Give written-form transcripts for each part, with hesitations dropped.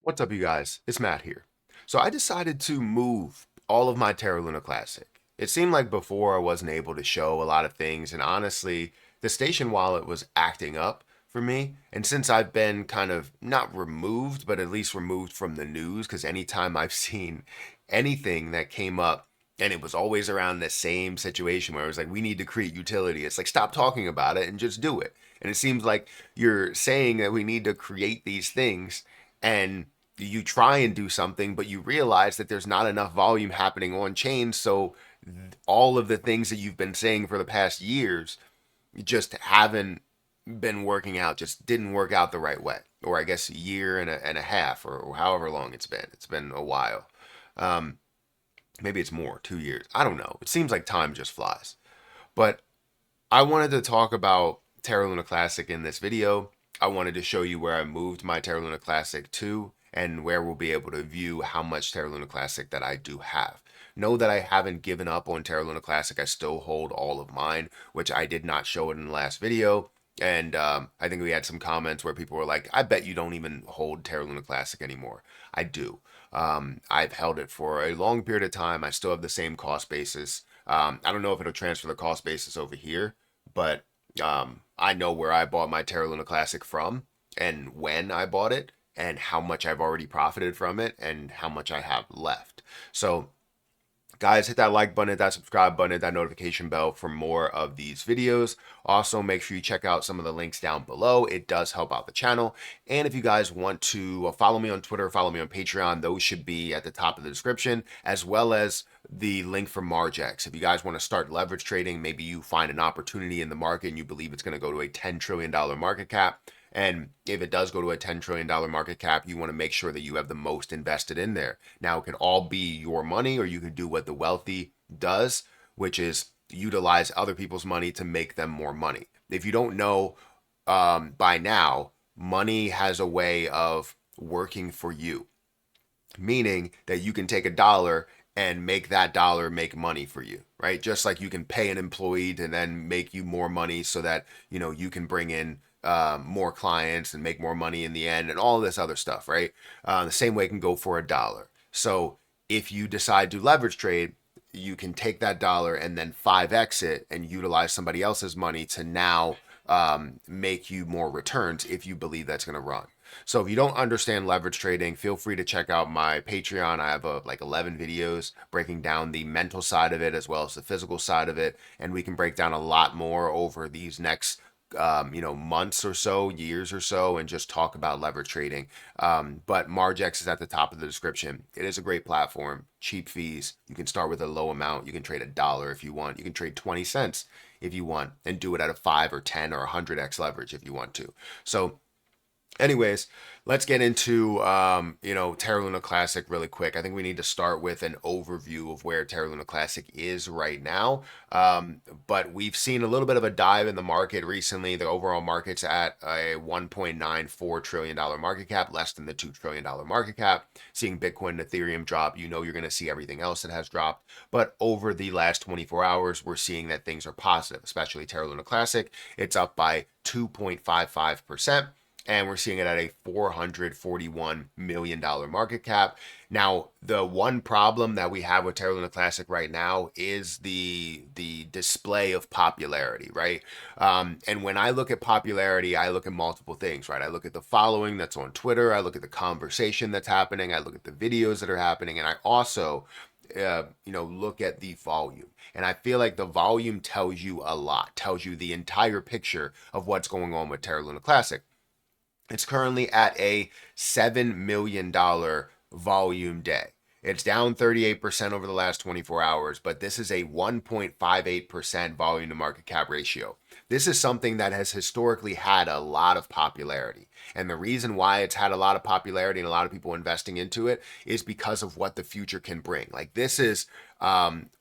What's up, you guys? It's Matt here. So I decided to move all of my Terra Luna Classic. It seemed like before I wasn't able to show a lot of things, and honestly, the station wallet was acting up for me. And since I've been kind of not removed, but at least removed from the news, because anytime I've seen anything that came up, and it was always around the same situation where it was like, we need to create utility. It's like, stop talking about it and just do it. And it seems like you're saying that we need to create these things, and you try and do something, but you realize that there's not enough volume happening on chain. So all of the things that you've been saying for the past years just haven't been working out, just didn't work out the right way. Or I guess a year and a half, or however long it's been. It's been a while. Um, Maybe it's more, 2 years. I don't know. It seems like time just flies. But I wanted to talk about Terra Luna Classic in this video. I wanted to show you where I moved my Terra Luna Classic to and where we'll be able to view how much Terra Luna Classic that I do have. Know that I haven't given up on Terra Luna Classic. I still hold all of mine, which I did not show it in the last video. And I think we had some comments where people were like, I bet you don't even hold Terra Luna Classic anymore. I do. I've held it for a long period of time. I still have the same cost basis. I don't know if it'll transfer the cost basis over here, but I know where I bought my Terra Luna Classic from and when I bought it and how much I've already profited from it and how much I have left. So guys, hit that like button, hit that subscribe button, hit that notification bell for more of these videos. Also, make sure you check out some of the links down below. It does help out the channel. And if you guys want to follow me on Twitter, follow me on Patreon, those should be at the top of the description, as well as the link for Margex. If you guys want to start leverage trading, maybe you find an opportunity in the market and you believe it's going to go to a $10 trillion market cap. And if it does go to a $10 trillion market cap, you want to make sure that you have the most invested in there. Now, it can all be your money, or you can do what the wealthy does, which is utilize other people's money to make them more money. If you don't know by now, money has a way of working for you, meaning that you can take a dollar and make that dollar make money for you, right? Just like you can pay an employee to then make you more money so that, you can bring in more clients and make more money in the end and all this other stuff, right? The same way it can go for a dollar. So if you decide to leverage trade, you can take that dollar and then 5x it and utilize somebody else's money to now make you more returns if you believe that's going to run. So if you don't understand leverage trading, feel free to check out my Patreon. I have like 11 videos breaking down the mental side of it as well as the physical side of it. And we can break down a lot more over these next months or so, years or so, and just talk about leverage trading. But Margex is at the top of the description. It is a great platform, cheap fees. You can start with a low amount. You can trade a dollar if you want. You can trade 20 cents if you want and do it at a 5 or 10 or 100x leverage if you want to. So anyways, let's get into Terra Luna Classic really quick. I think we need to start with an overview of where Terra Luna Classic is right now. But we've seen a little bit of a dive in the market recently. The overall market's at a $1.94 trillion market cap, less than the $2 trillion market cap. Seeing Bitcoin and Ethereum drop, you're going to see everything else that has dropped. But over the last 24 hours, we're seeing that things are positive, especially Terra Luna Classic. It's up by 2.55%. And we're seeing it at a $441 million market cap. Now, the one problem that we have with Terra Luna Classic right now is the display of popularity, right? And when I look at popularity, I look at multiple things, right? I look at the following that's on Twitter. I look at the conversation that's happening. I look at the videos that are happening. And I also look at the volume. And I feel like the volume tells you a lot, tells you the entire picture of what's going on with Terra Luna Classic. It's currently at a $7 million volume day. It's down 38% over the last 24 hours, but this is a 1.58% volume to market cap ratio. This is something that has historically had a lot of popularity. And the reason why it's had a lot of popularity and a lot of people investing into it is because of what the future can bring. Like, this is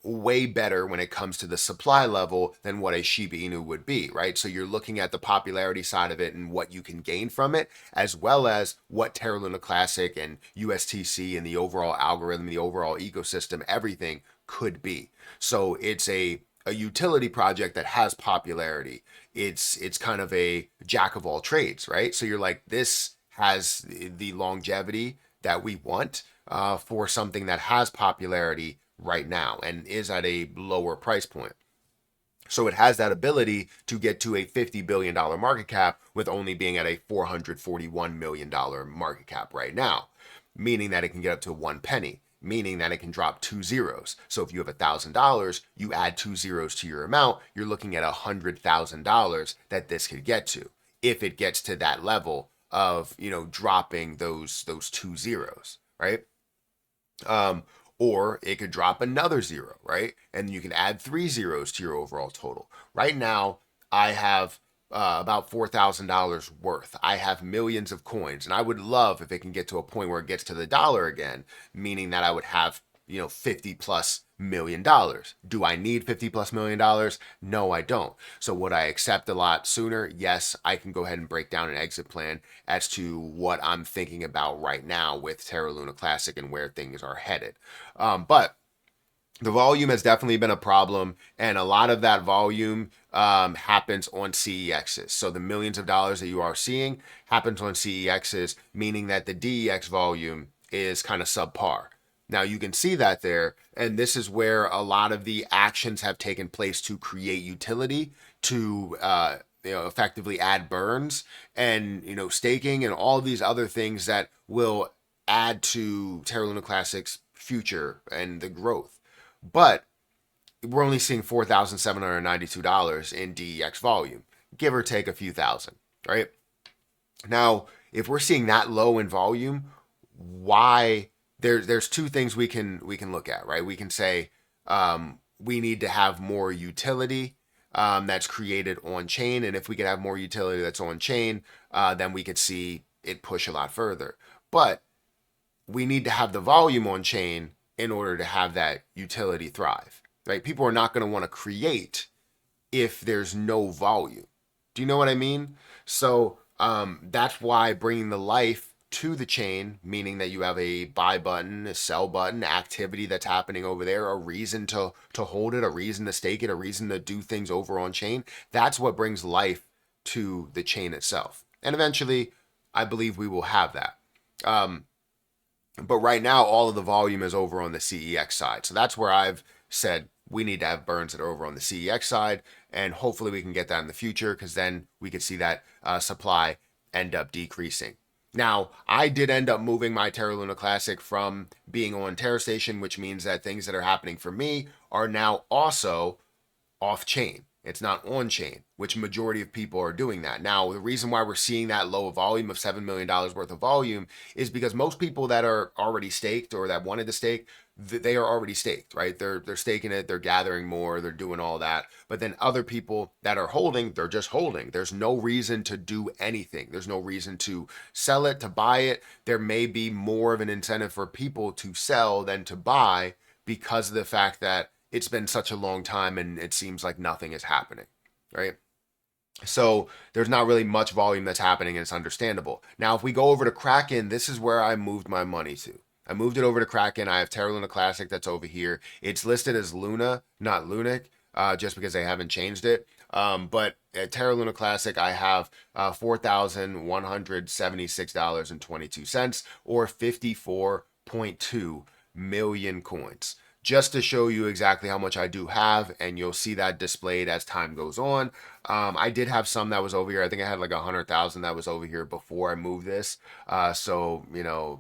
way better when it comes to the supply level than what a Shiba Inu would be, right? So you're looking at the popularity side of it and what you can gain from it, as well as what Terra Luna Classic and USTC and the overall algorithm, the overall ecosystem, everything could be. So it's a utility project that has popularity. It's kind of a jack of all trades, right? So you're like, this has the longevity that we want for something that has popularity right now and is at a lower price point. So it has that ability to get to a $50 billion market cap with only being at a $441 million market cap right now, meaning that it can get up to 1 penny, meaning that it can drop 2 zeros. So if you have $1,000, you add 2 zeros to your amount, you're looking at $100,000 that this could get to if it gets to that level of, dropping those 2 zeros, right? Um, or it could drop another zero, right? And you can add 3 zeros to your overall total. Right now, I have about $4,000 worth. I have millions of coins, and I would love if it can get to a point where it gets to the dollar again, meaning that I would have, $50+ million. Do I need $50+ million? No, I don't. So would I accept a lot sooner? Yes, I can go ahead and break down an exit plan as to what I'm thinking about right now with Terra Luna Classic and where things are headed. But the volume has definitely been a problem, and a lot of that volume happens on CEXs. So the millions of dollars that you are seeing happens on CEXs, meaning that the DEX volume is kind of subpar. Now you can see that there, and this is where a lot of the actions have taken place to create utility, to effectively add burns and staking and all these other things that will add to Terra Luna Classic's future and the growth. But we're only seeing $4,792 in DEX volume, give or take a few thousand, right? Now, if we're seeing that low in volume, why? There's two things we can look at, right? We can say we need to have more utility that's created on chain, and if we could have more utility that's on chain, then we could see it push a lot further. But we need to have the volume on chain in order to have that utility thrive, right? People are not going to want to create if there's no volume. Do you know what I mean? So that's why bringing the life to the chain, meaning that you have a buy button, a sell button, activity that's happening over there, a reason to hold it, a reason to stake it, a reason to do things over on chain. That's what brings life to the chain itself. And eventually, I believe we will have that. But right now, all of the volume is over on the CEX side. So that's where I've said we need to have burns that are over on the CEX side. And hopefully we can get that in the future, because then we could see that supply end up decreasing. Now, I did end up moving my Terra Luna Classic from being on Terra Station, which means that things that are happening for me are now also off chain. It's not on chain, which majority of people are doing that. Now, the reason why we're seeing that low volume of $7 million worth of volume is because most people that are already staked or that wanted to stake, they are already staked, right? They're staking it, they're gathering more, they're doing all that. But then other people that are holding, they're just holding. There's no reason to do anything. There's no reason to sell it, to buy it. There may be more of an incentive for people to sell than to buy because of the fact that it's been such a long time and it seems like nothing is happening, right? So there's not really much volume that's happening, and it's understandable. Now, if we go over to Kraken, this is where I moved my money to. I moved it over to Kraken. I have Terra Luna Classic that's over here. It's listed as Luna, not Lunic, just because they haven't changed it. But at Terra Luna Classic, I have $4,176.22, or 54.2 million coins, just to show you exactly how much I do have, and you'll see that displayed as time goes on. I did have some that was over here. I think I had like 100,000 that was over here before I moved this. So, the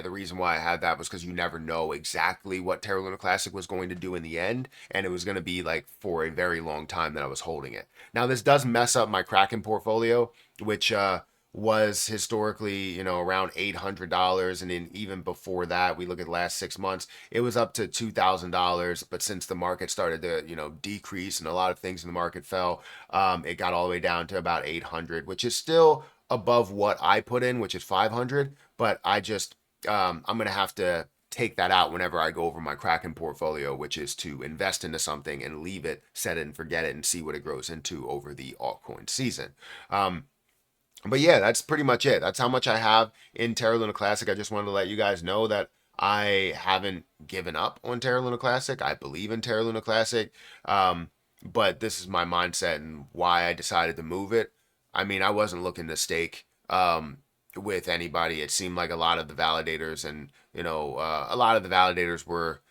reason why I had that was because you never know exactly what Terra Luna Classic was going to do in the end, and it was going to be like for a very long time that I was holding it. Now, this does mess up my Kraken portfolio, which was historically, around $800. And then even before that, we look at the last 6 months, it was up to $2,000. But since the market started to, decrease and a lot of things in the market fell, it got all the way down to about 800, which is still above what I put in, which is 500. But I'm going to have to take that out whenever I go over my Kraken portfolio, which is to invest into something and leave it, set it and forget it, and see what it grows into over the altcoin season. But yeah, that's pretty much it. That's how much I have in Terra Luna Classic. I just wanted to let you guys know that I haven't given up on Terra Luna Classic. I believe in Terra Luna Classic. But this is my mindset and why I decided to move it. I mean, I wasn't looking to stake with anybody. It seemed like a lot of the validators and, a lot of the validators were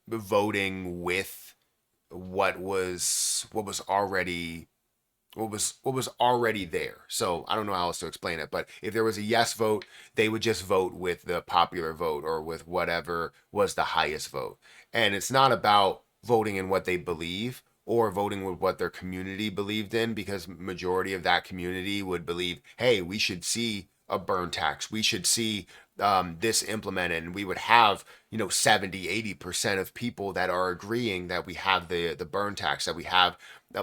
voting with what was already what was already there. So I don't know how else to explain it, but if there was a yes vote, they would just vote with the popular vote or with whatever was the highest vote. And it's not about voting in what they believe or voting with what their community believed in, because majority of that community would believe, hey, we should see a burn tax, we should see this implemented, and we would have 70-80% of people that are agreeing that we have the burn tax, that we have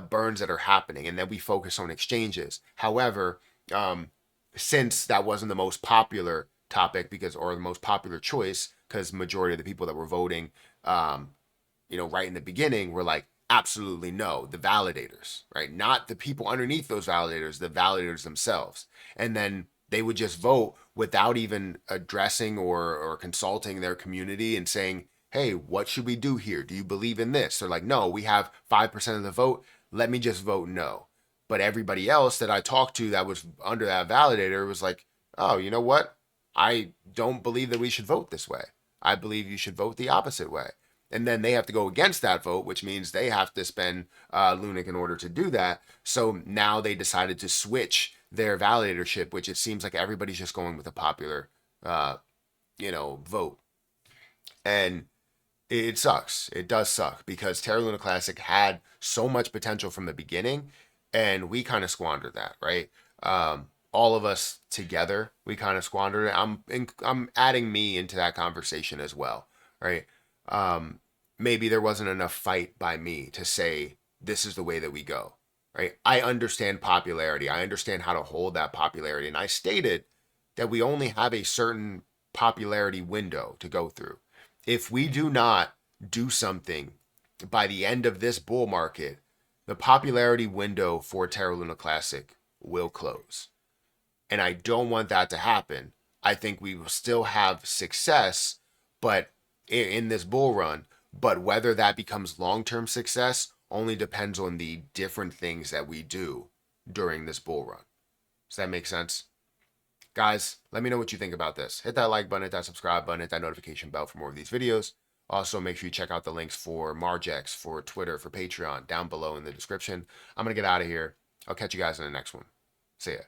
burns that are happening, and then we focus on exchanges. However, since that wasn't the most popular topic, or the most popular choice, because majority of the people that were voting, right in the beginning were like, absolutely no, the validators, right? Not the people underneath those validators, the validators themselves. And then they would just vote without even addressing or consulting their community and saying, hey, what should we do here? Do you believe in this? They're like, no, we have 5% of the vote. Let me just vote no. But everybody else that I talked to that was under that validator was like, oh, you know what? I don't believe that we should vote this way. I believe you should vote the opposite way. And then they have to go against that vote, which means they have to spend Lunic in order to do that. So now they decided to switch their validatorship, which it seems like everybody's just going with a popular, vote. And it sucks. It does suck because Terra Luna Classic had so much potential from the beginning, and we kind of squandered that, right? All of us together, we kind of squandered it. I'm adding me into that conversation as well, right? Maybe there wasn't enough fight by me to say this is the way that we go, right? I understand popularity. I understand how to hold that popularity, and I stated that we only have a certain popularity window to go through. If we do not do something by the end of this bull market, the popularity window for Terra Luna Classic will close. And I don't want that to happen. I think we will still have success, but in this bull run, but whether that becomes long-term success only depends on the different things that we do during this bull run. Does that make sense? Guys, let me know what you think about this. Hit that like button, hit that subscribe button, hit that notification bell for more of these videos. Also, make sure you check out the links for Margex, for Twitter, for Patreon down below in the description. I'm going to get out of here. I'll catch you guys in the next one. See ya.